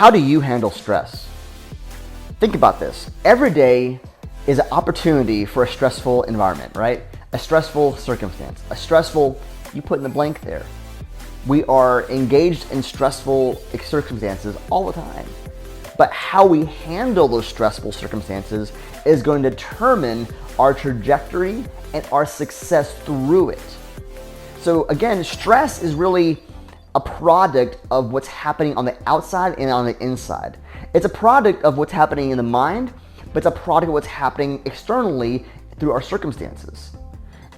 How do you handle stress? Think about this. Every day is an opportunity for a stressful environment, right? A stressful circumstance, a stressful, you put in the blank there. We are engaged in stressful circumstances all the time. But how we handle those stressful circumstances is going to determine our trajectory and our success through it. So again, stress is really a product of what's happening on the outside and on the inside. It's a product of what's happening in the mind, but it's a product of what's happening externally through our circumstances.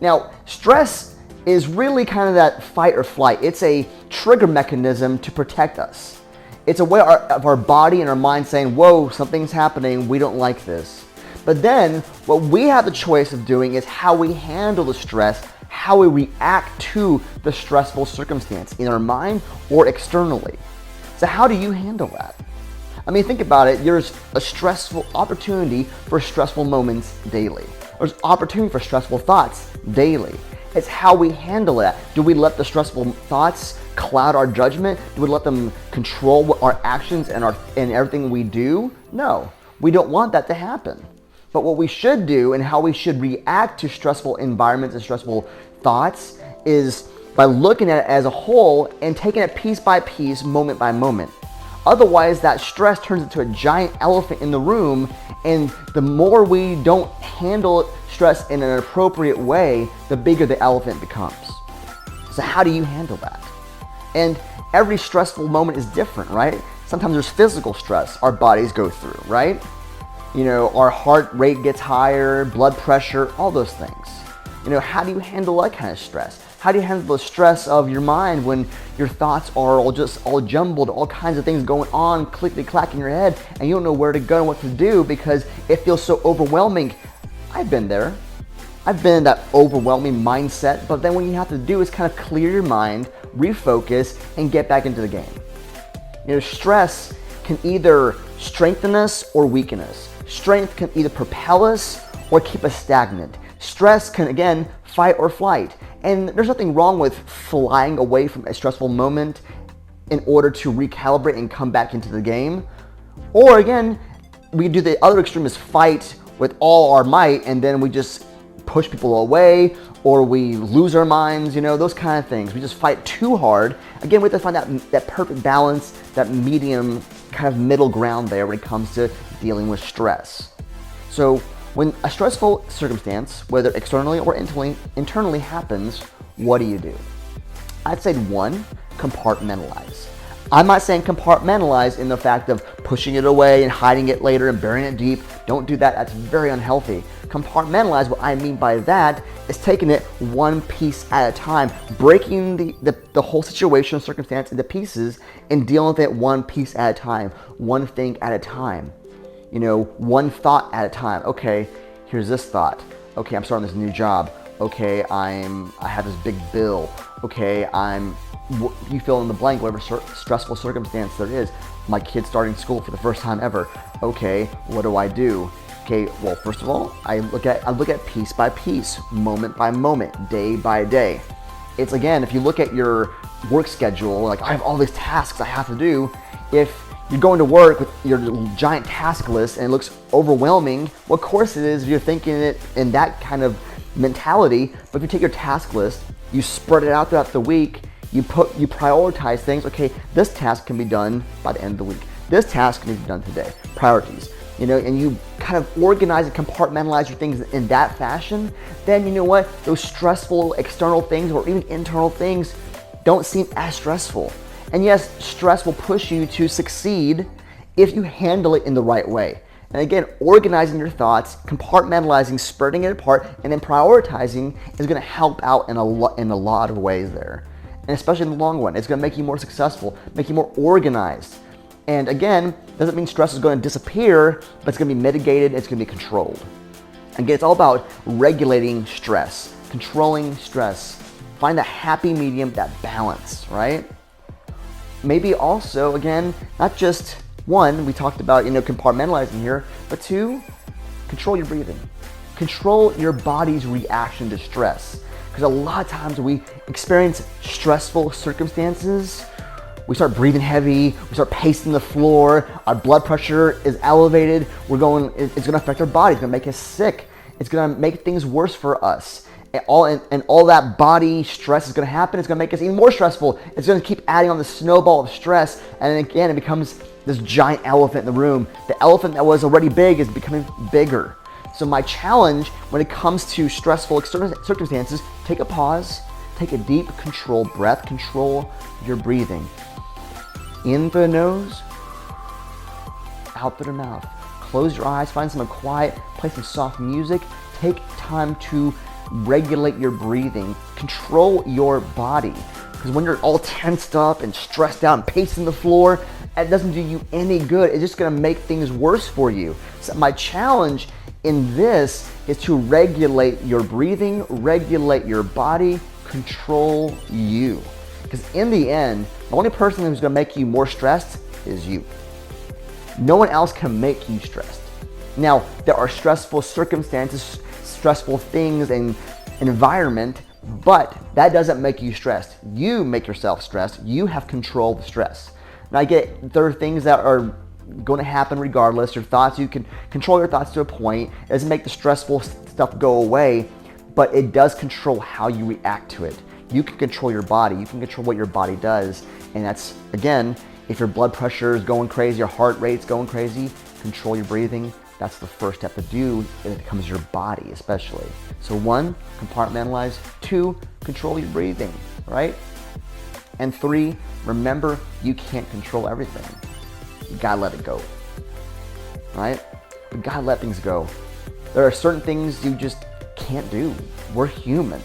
Now, stress is really kind of that fight or flight. It's a trigger mechanism to protect us. It's a way of our body and our mind saying, whoa, something's happening, we don't like this. But then what we have the choice of doing is how we handle the stress, how we react to the stressful circumstance in our mind or externally. So how do you handle that? I mean, think about it. There's a stressful opportunity for stressful moments daily. There's opportunity for stressful thoughts daily. It's how we handle that. Do we let the stressful thoughts cloud our judgment? Do we let them control our actions and everything we do? No, we don't want that to happen. But what we should do and how we should react to stressful environments and stressful thoughts is by looking at it as a whole and taking it piece by piece, moment by moment. Otherwise, that stress turns into a giant elephant in the room, and the more we don't handle stress in an appropriate way, the bigger the elephant becomes. So how do you handle that? And every stressful moment is different, right? Sometimes there's physical stress our bodies go through, right? You know, our heart rate gets higher, blood pressure, all those things. You know, how do you handle that kind of stress? How do you handle the stress of your mind when your thoughts are all jumbled, all kinds of things going on, clickety-clack in your head, and you don't know where to go and what to do because it feels so overwhelming? I've been there. I've been in that overwhelming mindset, but then what you have to do is kind of clear your mind, refocus, and get back into the game. You know, stress can either strengthen us or weaken us. Strength can either propel us or keep us stagnant. Stress can, again, fight or flight. And there's nothing wrong with flying away from a stressful moment in order to recalibrate and come back into the game. Or again, we do the other extreme is fight with all our might and then we just push people away or we lose our minds, you know, those kind of things. We just fight too hard. Again, we have to find that perfect balance, that medium kind of middle ground there when it comes to dealing with stress. So when a stressful circumstance, whether externally or internally happens, what do you do? I'd say 1, compartmentalize. I'm not saying compartmentalize in the fact of pushing it away and hiding it later and burying it deep. Don't do that. That's very unhealthy. Compartmentalize, what I mean by that is taking it one piece at a time, breaking the whole situation or circumstance into pieces and dealing with it one piece at a time, one thing at a time. You know, one thought at a time. Okay, here's this thought. Okay, I'm starting this new job. Okay, I have this big bill. Okay, you fill in the blank, whatever stressful circumstance there is. My kid's starting school for the first time ever. Okay, what do I do? Okay, well, first of all, I look at piece by piece, moment by moment, day by day. It's again, if you look at your work schedule, like I have all these tasks I have to do. If you're going to work with your giant task list and it looks overwhelming, well, of course it is if you're thinking it in that kind of mentality. But if you take your task list, you spread it out throughout the week, you prioritize things. Okay, this task can be done by the end of the week. This task can be done today. Priorities. You know, and you kind of organize and compartmentalize your things in that fashion, then you know what? Those stressful external things or even internal things don't seem as stressful. And yes, stress will push you to succeed if you handle it in the right way. And again, organizing your thoughts, compartmentalizing, spreading it apart, and then prioritizing is going to help out in a lot of ways there. And especially in the long run, it's going to make you more successful, make you more organized. And again, doesn't mean stress is going to disappear, but it's going to be mitigated, it's going to be controlled. Again, it's all about regulating stress, controlling stress. Find that happy medium, that balance, right? Maybe also, again, not just 1, we talked about, compartmentalizing here, but 2, control your breathing. Control your body's reaction to stress. Because a lot of times we experience stressful circumstances, we start breathing heavy, we start pacing the floor, our blood pressure is elevated, it's gonna affect our body, it's gonna make us sick, it's gonna make things worse for us. And all that body stress is gonna happen, it's gonna make us even more stressful. It's gonna keep adding on the snowball of stress, and then again, it becomes this giant elephant in the room. The elephant that was already big is becoming bigger. So my challenge when it comes to stressful circumstances, take a pause, take a deep controlled breath, control your breathing. In through the nose, out through the mouth. Close your eyes, find somewhere quiet, play some soft music. Take time to regulate your breathing, control your body. Because when you're all tensed up and stressed out and pacing the floor, it doesn't do you any good. It's just gonna make things worse for you. So my challenge in this is to regulate your breathing, regulate your body, control you. Because in the end, the only person who's gonna make you more stressed is you. No one else can make you stressed. Now, there are stressful circumstances, stressful things and environment, but that doesn't make you stressed. You make yourself stressed. You have control of the stress. Now I get there are things that are going to happen regardless. Your thoughts, you can control your thoughts to a point. It doesn't make the stressful stuff go away, but it does control how you react to it. You can control your body. You can control what your body does. And that's, again, if your blood pressure is going crazy, your heart rate's going crazy, control your breathing. That's the first step to do when it comes to your body, especially. So 1, compartmentalize. 2, control your breathing, right? And 3, remember, you can't control everything. You gotta let it go, right? You gotta let things go. There are certain things you just can't do. We're human.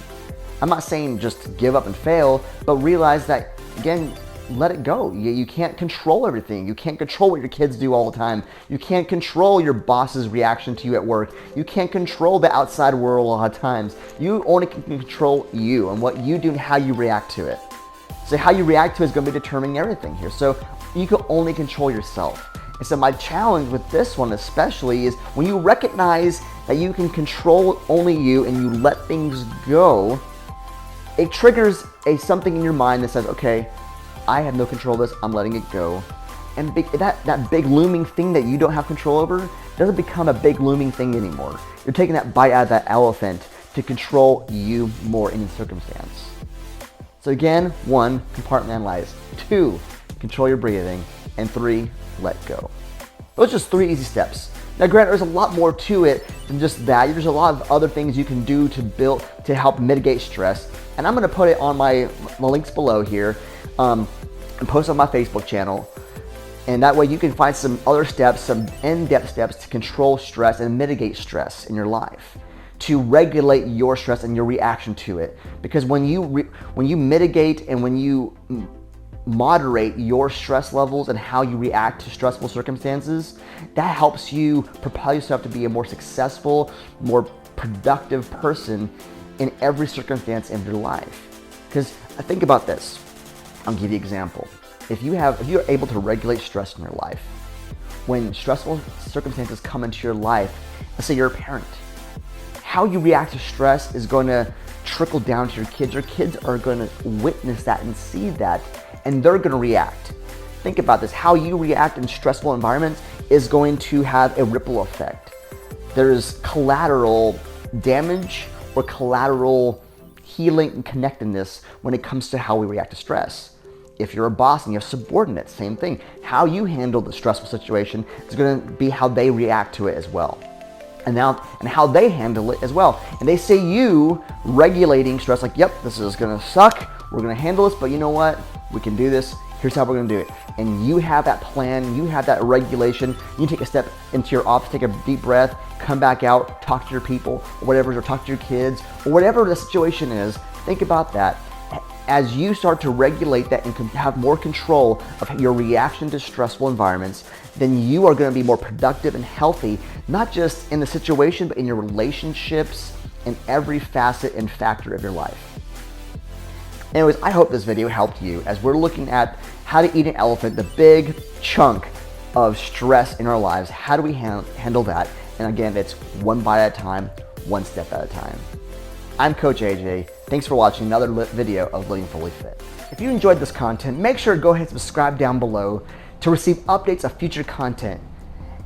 I'm not saying just give up and fail, but realize that, again, let it go. You can't control everything. You can't control what your kids do all the time. You can't control your boss's reaction to you at work. You can't control the outside world a lot of times. You only can control you and what you do and how you react to it. So how you react to it is going to be determining everything here. So you can only control yourself. And so my challenge with this one especially is when you recognize that you can control only you and you let things go, it triggers something in your mind that says, okay, I have no control of this, I'm letting it go. And that big looming thing that you don't have control over doesn't become a big looming thing anymore. You're taking that bite out of that elephant to control you more in the circumstance. So again, 1, compartmentalize. 2, control your breathing. And 3, let go. Those are just 3 easy steps. Now granted, there's a lot more to it than just that. There's a lot of other things you can do to help mitigate stress. And I'm gonna put it on my links below here and post on my Facebook channel. And that way you can find some other steps, some in-depth steps to control stress and mitigate stress in your life, to regulate your stress and your reaction to it. Because when you mitigate and when you moderate your stress levels and how you react to stressful circumstances, that helps you propel yourself to be a more successful, more productive person in every circumstance of your life. Because think about this. I'll give you an example. If you're able to regulate stress in your life, when stressful circumstances come into your life, let's say you're a parent, how you react to stress is going to trickle down to your kids. Your kids are going to witness that and see that, and they're going to react. Think about this. How you react in stressful environments is going to have a ripple effect. There's collateral damage or collateral healing and connectedness when it comes to how we react to stress. If you're a boss and you have subordinates, same thing. How you handle the stressful situation is going to be how they react to it as well. And how they handle it as well. And they say you regulating stress, like, yep, this is going to suck. We're going to handle this, but you know what? We can do this. Here's how we're going to do it. And you have that plan. You have that regulation. You take a step into your office, take a deep breath, come back out, talk to your people, or whatever, or talk to your kids, or whatever the situation is. Think about that. As you start to regulate that and have more control of your reaction to stressful environments, then you are going to be more productive and healthy, not just in the situation, but in your relationships and every facet and factor of your life. Anyways, I hope this video helped you as we're looking at how to eat an elephant, the big chunk of stress in our lives. How do we handle that? And again, it's one bite at a time, one step at a time. I'm Coach AJ. Thanks for watching another video of Living Fully Fit. If you enjoyed this content, make sure to go ahead and subscribe down below to receive updates of future content.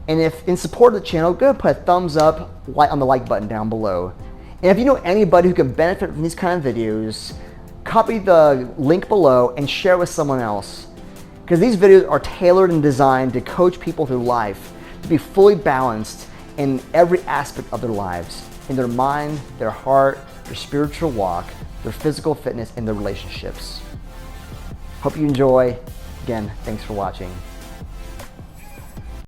And if in support of the channel, go ahead and put a thumbs up on the like button down below. And if you know anybody who can benefit from these kind of videos, copy the link below and share with someone else. Because these videos are tailored and designed to coach people through life to be fully balanced in every aspect of their lives, in their mind, their heart, their spiritual walk, their physical fitness, and their relationships. Hope you enjoy. Again, thanks for watching.